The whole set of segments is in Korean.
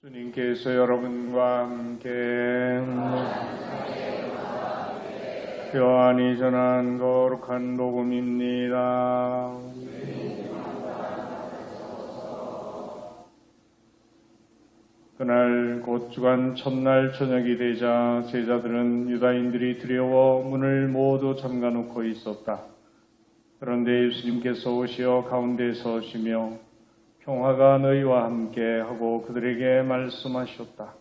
주님께서 여러분과 함께 요한이 전한 거룩한 복음입니다. 그날 곧 주간 첫날 저녁이 되자 제자들은 유다인들이 두려워 문을 모두 잠가놓고 있었다. 그런데 예수님께서 오시어 가운데 서시며 평화가 너희와 함께 하고 그들에게 말씀하셨다.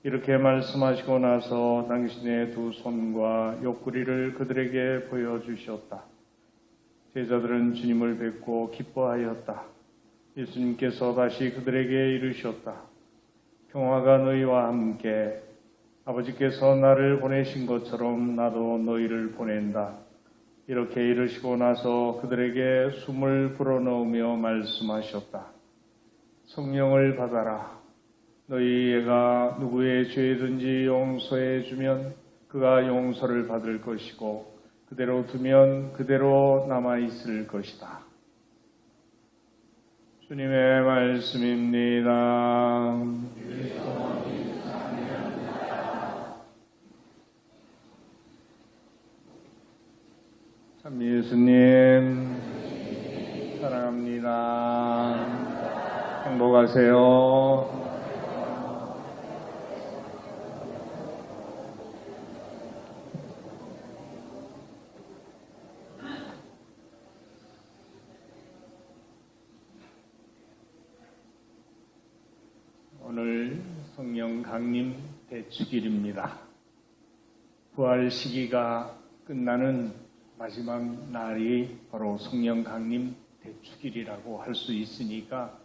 이렇게 말씀하시고 나서 당신의 두 손과 옆구리를 그들에게 보여주셨다. 제자들은 주님을 뵙고 기뻐하였다. 예수님께서 다시 그들에게 이르셨다. 평화가 너희와 함께, 아버지께서 나를 보내신 것처럼 나도 너희를 보낸다. 이렇게 이르시고 나서 그들에게 숨을 불어넣으며 말씀하셨다. 성령을 받아라. 너희가 누구의 죄든지 용서해 주면 그가 용서를 받을 것이고 그대로 두면 그대로 남아있을 것이다. 주님의 말씀입니다. 참 예수님 사랑합니다. 행복하세요. 오늘 성령 강림 대축일입니다. 부활 시기가 끝나는 마지막 날이 바로 성령 강림 대축일이라고 할 수 있으니까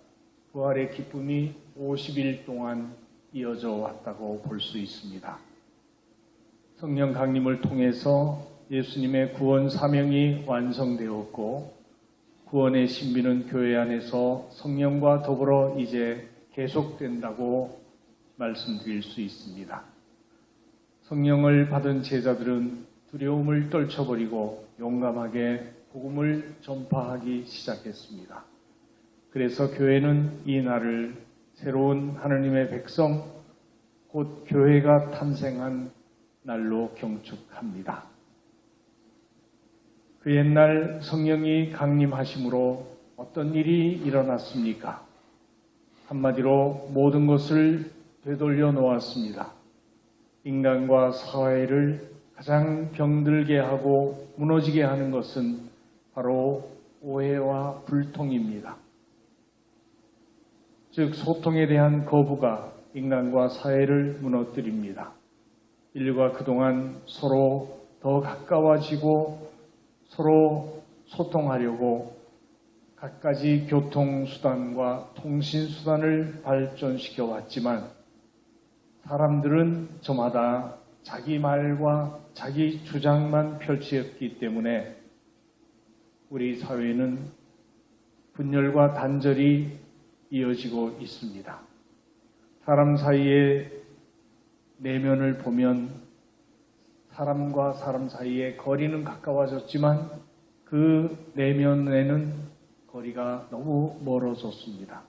부활의 기쁨이 50일 동안 이어져 왔다고 볼 수 있습니다. 성령 강림을 통해서 예수님의 구원 사명이 완성되었고 구원의 신비는 교회 안에서 성령과 더불어 이제 계속된다고 말씀드릴 수 있습니다. 성령을 받은 제자들은 두려움을 떨쳐버리고 용감하게 복음을 전파하기 시작했습니다. 그래서 교회는 이 날을 새로운 하느님의 백성, 곧 교회가 탄생한 날로 경축합니다. 그 옛날 성령이 강림하심으로 어떤 일이 일어났습니까? 한마디로 모든 것을 되돌려 놓았습니다. 인간과 사회를 가장 병들게 하고 무너지게 하는 것은 바로 오해와 불통입니다. 즉 소통에 대한 거부가 인간과 사회를 무너뜨립니다. 인류가 그동안 서로 더 가까워지고 서로 소통하려고 갖가지 교통수단과 통신수단을 발전시켜 왔지만 사람들은 저마다 자기 말과 자기 주장만 펼치었기 때문에 우리 사회는 분열과 단절이 이어지고 있습니다. 사람 사이의 내면을 보면 사람과 사람 사이의 거리는 가까워졌지만 그 내면에는 거리가 너무 멀어졌습니다.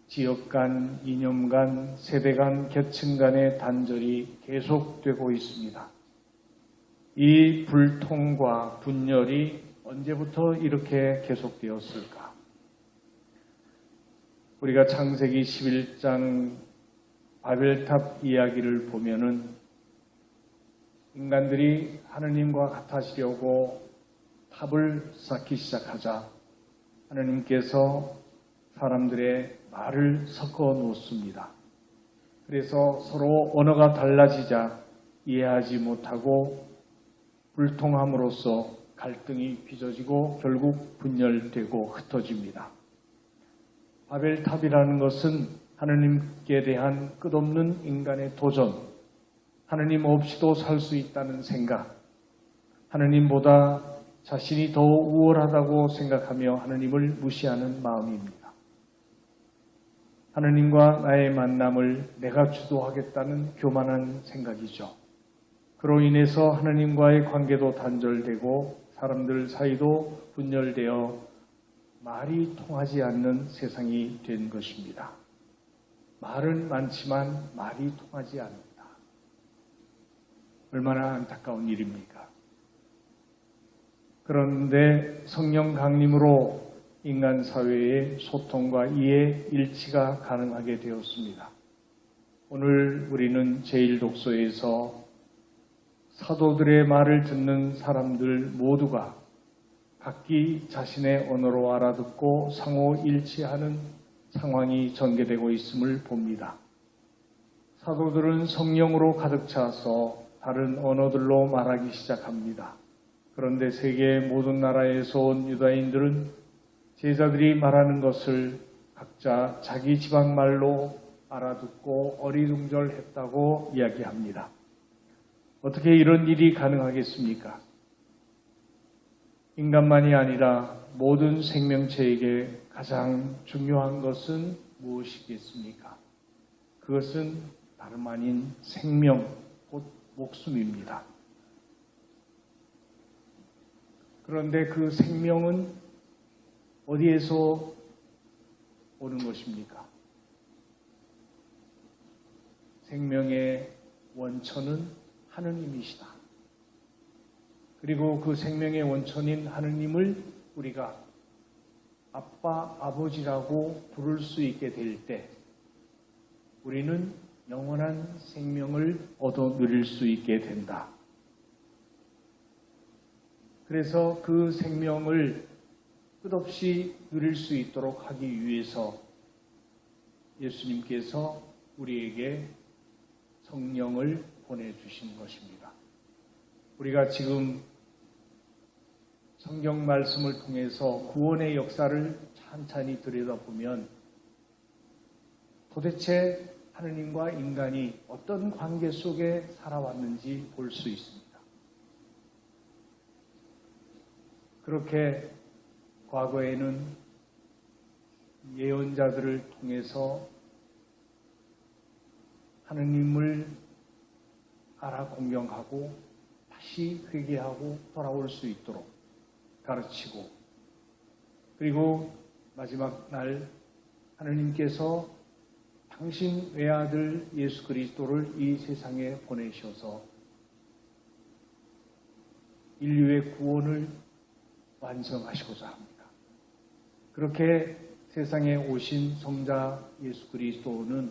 지역 간, 이념 간, 세대 간, 계층 간의 단절이 계속되고 있습니다. 이 불통과 분열이 언제부터 이렇게 계속되었을까? 우리가 창세기 11장 바벨탑 이야기를 보면은 인간들이 하느님과 같아지려고 탑을 쌓기 시작하자 하느님께서 사람들의 말을 섞어 놓습니다. 그래서 서로 언어가 달라지자 이해하지 못하고 불통함으로써 갈등이 빚어지고 결국 분열되고 흩어집니다. 바벨탑이라는 것은 하느님께 대한 끝없는 인간의 도전, 하느님 없이도 살 수 있다는 생각, 하느님보다 자신이 더 우월하다고 생각하며 하느님을 무시하는 마음입니다. 하느님과 나의 만남을 내가 주도하겠다는 교만한 생각이죠. 그로 인해서 하느님과의 관계도 단절되고 사람들 사이도 분열되어 말이 통하지 않는 세상이 된 것입니다. 말은 많지만 말이 통하지 않는다. 얼마나 안타까운 일입니까? 그런데 성령 강림으로 인간 사회의 소통과 이해, 일치가 가능하게 되었습니다. 오늘 우리는 제1독서에서 사도들의 말을 듣는 사람들 모두가 각기 자신의 언어로 알아듣고 상호 일치하는 상황이 전개되고 있음을 봅니다. 사도들은 성령으로 가득 차서 다른 언어들로 말하기 시작합니다. 그런데 세계의 모든 나라에서 온 유다인들은 제자들이 말하는 것을 각자 자기 지방 말로 알아듣고 어리둥절했다고 이야기합니다. 어떻게 이런 일이 가능하겠습니까? 인간만이 아니라 모든 생명체에게 가장 중요한 것은 무엇이겠습니까? 그것은 다름 아닌 생명, 곧 목숨입니다. 그런데 그 생명은 어디에서 오는 것입니까? 생명의 원천은 하느님이시다. 그리고 그 생명의 원천인 하느님을 우리가 아빠, 아버지라고 부를 수 있게 될 때 우리는 영원한 생명을 얻어 누릴 수 있게 된다. 그래서 그 생명을 끝없이 누릴 수 있도록 하기 위해서 예수님께서 우리에게 성령을 보내주신 것입니다. 우리가 지금 성경 말씀을 통해서 구원의 역사를 찬찬히 들여다보면 도대체 하느님과 인간이 어떤 관계 속에 살아왔는지 볼 수 있습니다. 그렇게 과거에는 예언자들을 통해서 하느님을 알아 공경하고 다시 회개하고 돌아올 수 있도록 가르치고, 그리고 마지막 날 하느님께서 당신 외아들 예수 그리스도를 이 세상에 보내셔서 인류의 구원을 완성하시고자 합니다. 그렇게 세상에 오신 성자 예수 그리스도는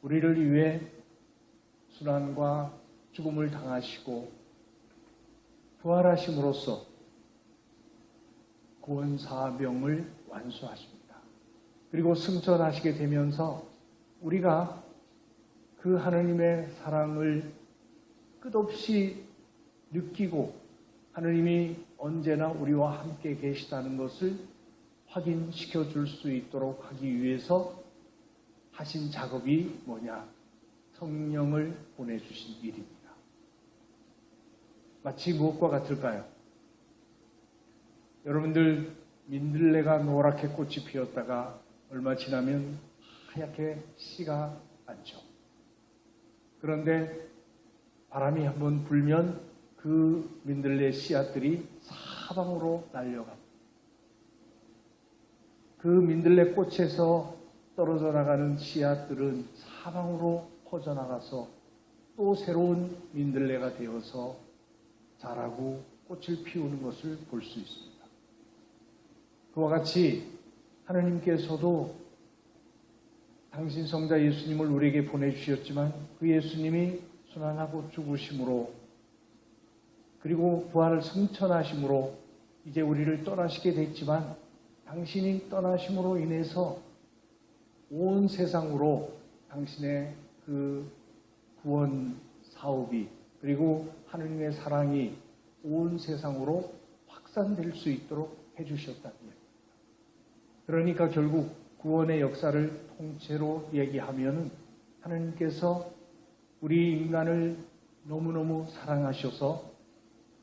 우리를 위해 순환과 죽음을 당하시고 부활하심으로써 구원 사명을 완수하십니다. 그리고 승천하시게 되면서 우리가 그 하느님의 사랑을 끝없이 느끼고 하느님이 언제나 우리와 함께 계시다는 것을 확인시켜 줄 수 있도록 하기 위해서 하신 작업이 뭐냐? 성령을 보내주신 일입니다. 마치 무엇과 같을까요? 여러분들 민들레가 노랗게 꽃이 피었다가 얼마 지나면 하얗게 씨가 앉죠. 그런데 바람이 한번 불면 그 민들레 씨앗들이 사방으로 날려갑니다. 그 민들레 꽃에서 떨어져 나가는 씨앗들은 사방으로 퍼져나가서 또 새로운 민들레가 되어서 자라고 꽃을 피우는 것을 볼 수 있습니다. 그와 같이 하느님께서도 당신 성자 예수님을 우리에게 보내주셨지만 그 예수님이 순환하고 죽으심으로 그리고 부활을 승천하심으로 이제 우리를 떠나시게 됐지만 당신이 떠나심으로 인해서 온 세상으로 당신의 그 구원 사업이 그리고 하느님의 사랑이 온 세상으로 확산될 수 있도록 해주셨다는 얘기입니다. 그러니까 결국 구원의 역사를 통째로 얘기하면은 하느님께서 우리 인간을 너무너무 사랑하셔서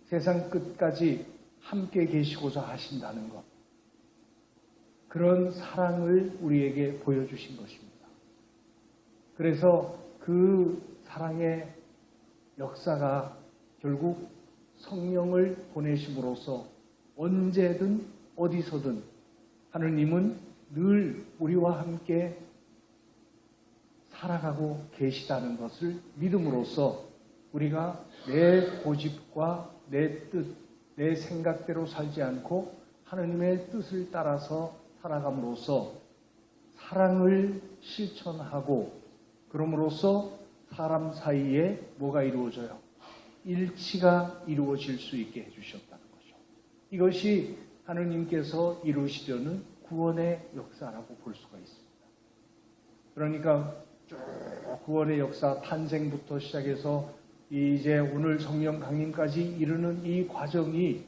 세상 끝까지 함께 계시고자 하신다는 것. 그런 사랑을 우리에게 보여주신 것입니다. 그래서 그 사랑의 역사가 결국 성령을 보내심으로써 언제든 어디서든 하느님은 늘 우리와 함께 살아가고 계시다는 것을 믿음으로써 우리가 내 고집과 내 뜻, 내 생각대로 살지 않고 하느님의 뜻을 따라서 살아감으로써 사랑을 실천하고 그럼으로써 사람 사이에 뭐가 이루어져요? 일치가 이루어질 수 있게 해주셨다는 거죠. 이것이 하느님께서 이루시려는 구원의 역사라고 볼 수가 있습니다. 그러니까 쭉 구원의 역사 탄생부터 시작해서 이제 오늘 성령 강림까지 이르는 이 과정이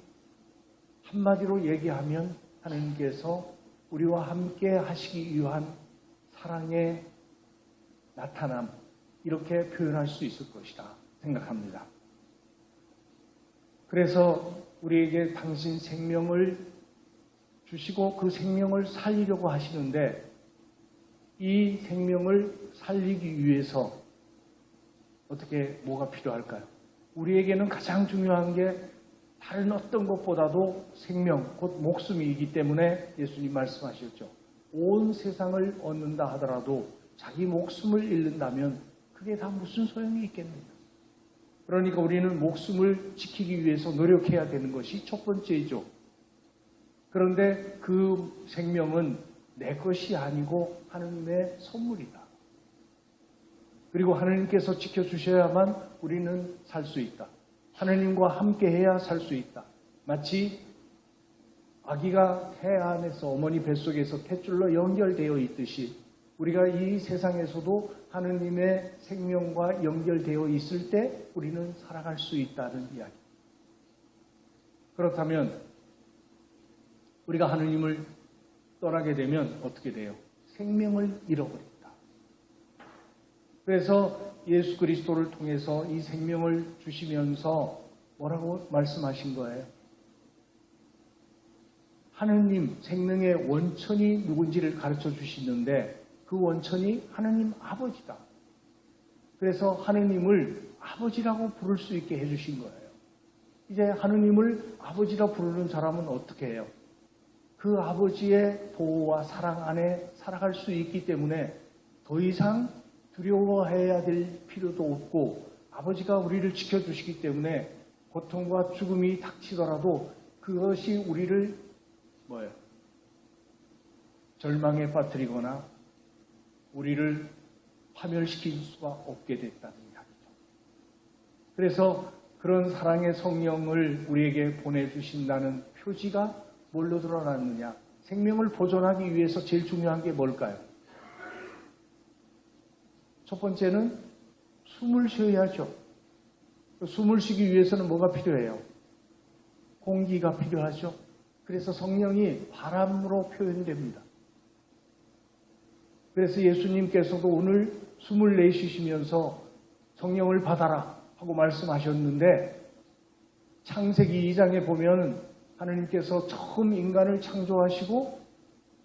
한마디로 얘기하면 하느님께서 우리와 함께 하시기 위한 사랑의 나타남, 이렇게 표현할 수 있을 것이다 생각합니다. 그래서 우리에게 당신 생명을 주시고 그 생명을 살리려고 하시는데 이 생명을 살리기 위해서 어떻게 뭐가 필요할까요? 우리에게는 가장 중요한 게 다른 어떤 것보다도 생명, 곧 목숨이기 때문에 예수님 말씀하셨죠. 온 세상을 얻는다 하더라도 자기 목숨을 잃는다면 그게 다 무슨 소용이 있겠느냐. 그러니까 우리는 목숨을 지키기 위해서 노력해야 되는 것이 첫 번째이죠. 그런데 그 생명은 내 것이 아니고 하느님의 선물이다. 그리고 하느님께서 지켜주셔야만 우리는 살 수 있다. 하느님과 함께 해야 살 수 있다. 마치 아기가 태 안에서 어머니 뱃속에서 탯줄로 연결되어 있듯이 우리가 이 세상에서도 하느님의 생명과 연결되어 있을 때 우리는 살아갈 수 있다는 이야기. 그렇다면 우리가 하느님을 떠나게 되면 어떻게 돼요? 생명을 잃어버린다. 그래서 예수 그리스도를 통해서 이 생명을 주시면서 뭐라고 말씀하신 거예요? 하느님 생명의 원천이 누군지를 가르쳐 주시는데 그 원천이 하느님 아버지다. 그래서 하느님을 아버지라고 부를 수 있게 해주신 거예요. 이제 하느님을 아버지라 부르는 사람은 어떻게 해요? 그 아버지의 보호와 사랑 안에 살아갈 수 있기 때문에 더 이상 두려워해야 될 필요도 없고 아버지가 우리를 지켜주시기 때문에 고통과 죽음이 닥치더라도 그것이 우리를 절망에 빠뜨리거나 우리를 파멸시킬 수가 없게 됐다는 이야기죠. 그래서 그런 사랑의 성령을 우리에게 보내주신다는 표지가 뭘로 드러났느냐? 생명을 보존하기 위해서 제일 중요한 게 뭘까요? 첫 번째는 숨을 쉬어야죠. 숨을 쉬기 위해서는 뭐가 필요해요? 공기가 필요하죠. 그래서 성령이 바람으로 표현됩니다. 그래서 예수님께서도 오늘 숨을 내쉬시면서 성령을 받아라 하고 말씀하셨는데 창세기 2장에 보면 하느님께서 처음 인간을 창조하시고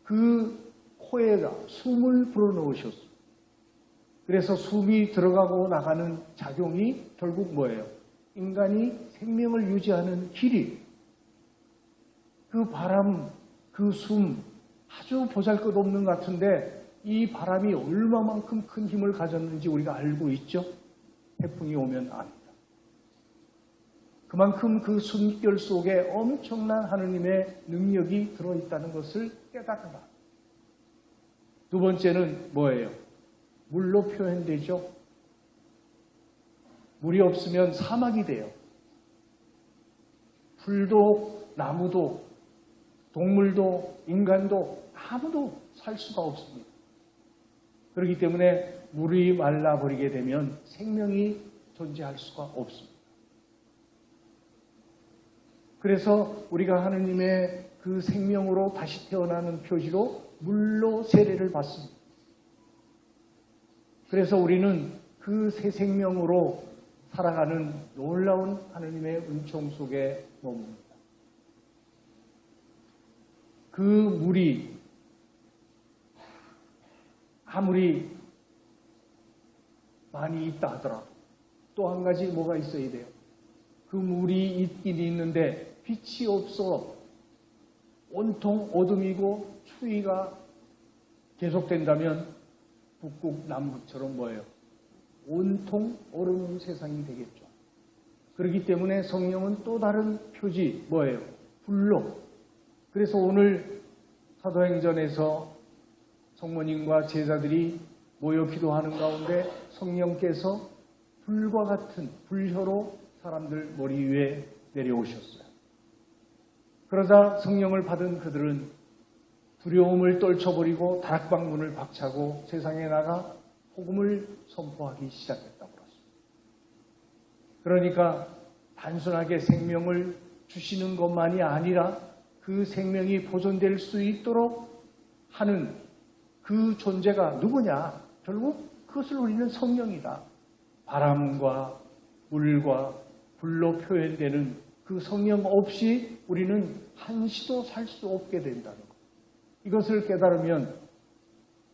그 코에다 숨을 불어넣으셨어요. 그래서 숨이 들어가고 나가는 작용이 결국 뭐예요? 인간이 생명을 유지하는 길이 그 바람, 그 숨 아주 보잘것없는 것 같은데 이 바람이 얼마만큼 큰 힘을 가졌는지 우리가 알고 있죠? 태풍이 오면 압니다. 그만큼 그 숨결 속에 엄청난 하느님의 능력이 들어있다는 것을 깨닫는다. 두 번째는 뭐예요? 물로 표현되죠. 물이 없으면 사막이 돼요. 풀도 나무도 동물도 인간도 아무도 살 수가 없습니다. 그렇기 때문에 물이 말라버리게 되면 생명이 존재할 수가 없습니다. 그래서 우리가 하느님의 그 생명으로 다시 태어나는 표시로 물로 세례를 받습니다. 그래서 우리는 그 새 생명으로 살아가는 놀라운 하느님의 은총 속에 머뭅니다. 그 물이 아무리 많이 있다 하더라도 또 한 가지 뭐가 있어야 돼요? 그 물이 있긴 있는데 빛이 없어 온통 어둠이고 추위가 계속된다면 북극 남북처럼 뭐예요? 온통 얼음 세상이 되겠죠. 그렇기 때문에 성령은 또 다른 표지 뭐예요? 불로. 그래서 오늘 사도행전에서 성모님과 제자들이 모여 기도하는 가운데 성령께서 불과 같은 불혀로 사람들 머리 위에 내려오셨어요. 그러자 성령을 받은 그들은 두려움을 떨쳐버리고 다락방문을 박차고 세상에 나가 복음을 선포하기 시작했다고 그랬습니다. 그러니까 단순하게 생명을 주시는 것만이 아니라 그 생명이 보존될 수 있도록 하는 그 존재가 누구냐? 결국 그것을 우리는 성령이다. 바람과 물과 불로 표현되는 그 성령 없이 우리는 한시도 살 수 없게 된다는 것. 이것을 깨달으면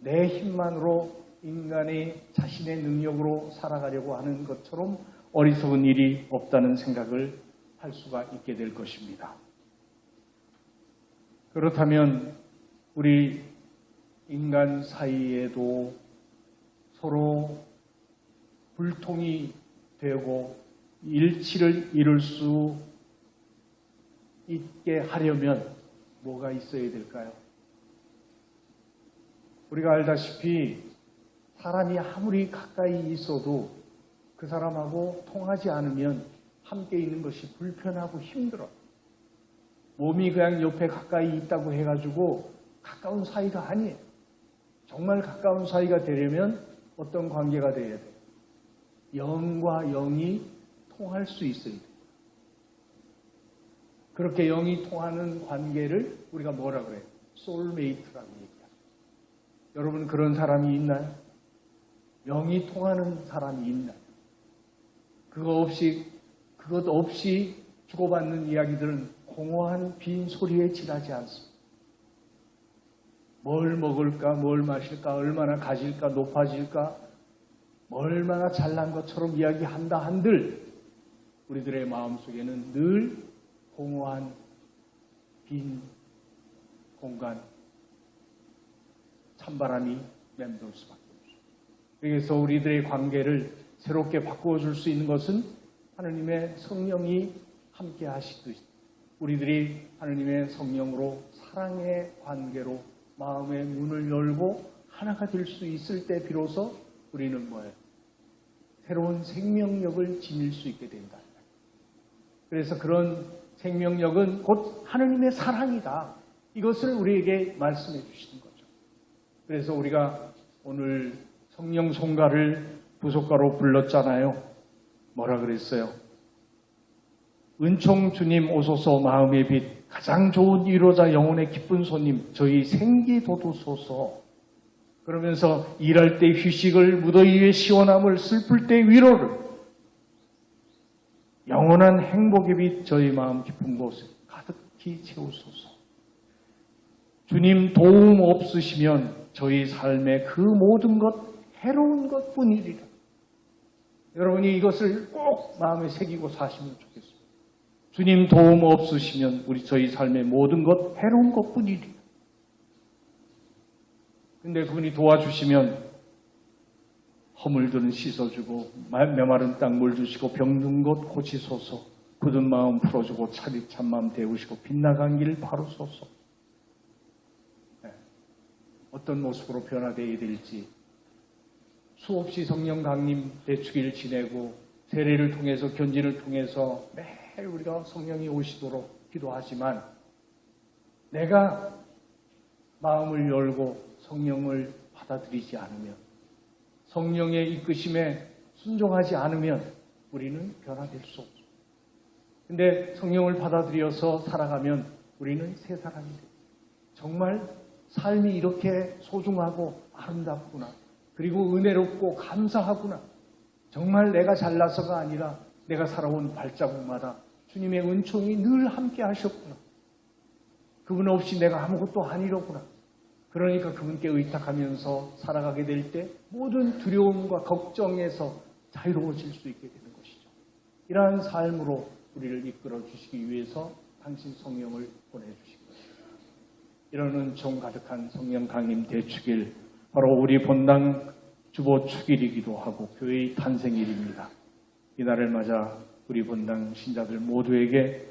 내 힘만으로 인간이 자신의 능력으로 살아가려고 하는 것처럼 어리석은 일이 없다는 생각을 할 수가 있게 될 것입니다. 그렇다면 우리 인간 사이에도 서로 불통이 되고 일치를 이룰 수 있게 하려면 뭐가 있어야 될까요? 우리가 알다시피 사람이 아무리 가까이 있어도 그 사람하고 통하지 않으면 함께 있는 것이 불편하고 힘들어요. 몸이 그냥 옆에 가까이 있다고 해가지고 가까운 사이가 아니에요. 정말 가까운 사이가 되려면 어떤 관계가 되어야 돼요? 영과 영이 통할 수 있어야 돼요. 그렇게 영이 통하는 관계를 우리가 뭐라 그래요? 소울메이트라고 얘기해요. 여러분 그런 사람이 있나요? 영이 통하는 사람이 있나요? 그것 없이 주고받는 이야기들은 공허한 빈 소리에 지나지 않습니다. 뭘 먹을까, 뭘 마실까, 얼마나 가질까, 높아질까, 얼마나 잘난 것처럼 이야기한다 한들 우리들의 마음속에는 늘 공허한 빈 공간, 찬바람이 맴돌 수밖에 없습니다. 그래서 우리들의 관계를 새롭게 바꾸어줄 수 있는 것은 하느님의 성령이 함께 하시듯이 우리들이 하느님의 성령으로 사랑의 관계로 마음의 문을 열고 하나가 될 수 있을 때 비로소 우리는 뭐예요? 새로운 생명력을 지닐 수 있게 된다. 그래서 그런 생명력은 곧 하느님의 사랑이다. 이것을 우리에게 말씀해 주시는 거죠. 그래서 우리가 오늘 성령 송가를 부속가로 불렀잖아요. 뭐라 그랬어요? 은총 주님 오소서 마음의 빛 가장 좋은 위로자 영혼의 기쁜 손님 저희 생기 돋우소서. 그러면서 일할 때 휴식을 무더위 위에 시원함을 슬플 때 위로를 영원한 행복의 빛 저희 마음 깊은 곳에 가득히 채우소서. 주님 도움 없으시면 저희 삶의 그 모든 것 해로운 것뿐이리라. 여러분이 이것을 꼭 마음에 새기고 사시면 좋겠습니다. 주님 도움 없으시면 저희 삶의 모든 것 해로운 것뿐이리라. 근데 그분이 도와주시면 허물들은 씻어주고 메마른 땅 물 주시고 병든 것 고치소서. 굳은 마음 풀어주고 차디찬 마음 데우시고 빗나간 길 바로소서. 네. 어떤 모습으로 변화되어야 될지 수없이 성령 강림 대축일 지내고 세례를 통해서 견진을 통해서 매일 우리가 성령이 오시도록 기도하지만 내가 마음을 열고 성령을 받아들이지 않으면 성령의 이끄심에 순종하지 않으면 우리는 변화될 수 없습니다. 근데 성령을 받아들여서 살아가면 우리는 새 사람이 됩니다. 정말 삶이 이렇게 소중하고 아름답구나. 그리고 은혜롭고 감사하구나. 정말 내가 잘나서가 아니라 내가 살아온 발자국마다 주님의 은총이 늘 함께 하셨구나. 그분 없이 내가 아무것도 아니로구나. 그러니까 그분께 의탁하면서 살아가게 될 때 모든 두려움과 걱정에서 자유로워질 수 있게 되는 것이죠. 이러한 삶으로 우리를 이끌어 주시기 위해서 당신 성령을 보내주신 것입니다. 이런 은총 가득한 성령 강림 대축일 바로 우리 본당 주보 축일이기도 하고 교회의 탄생일입니다. 이날을 맞아 우리 본당 신자들 모두에게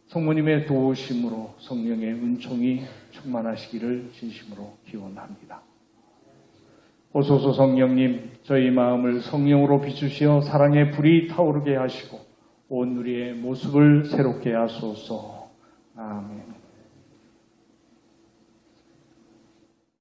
성모님의 도우심으로 성령의 은총이 충만하시기를 진심으로 기원합니다. 오소서 성령님, 저희 마음을 성령으로 비추시어 사랑의 불이 타오르게 하시고 온 우리의 모습을 새롭게 하소서. 아멘.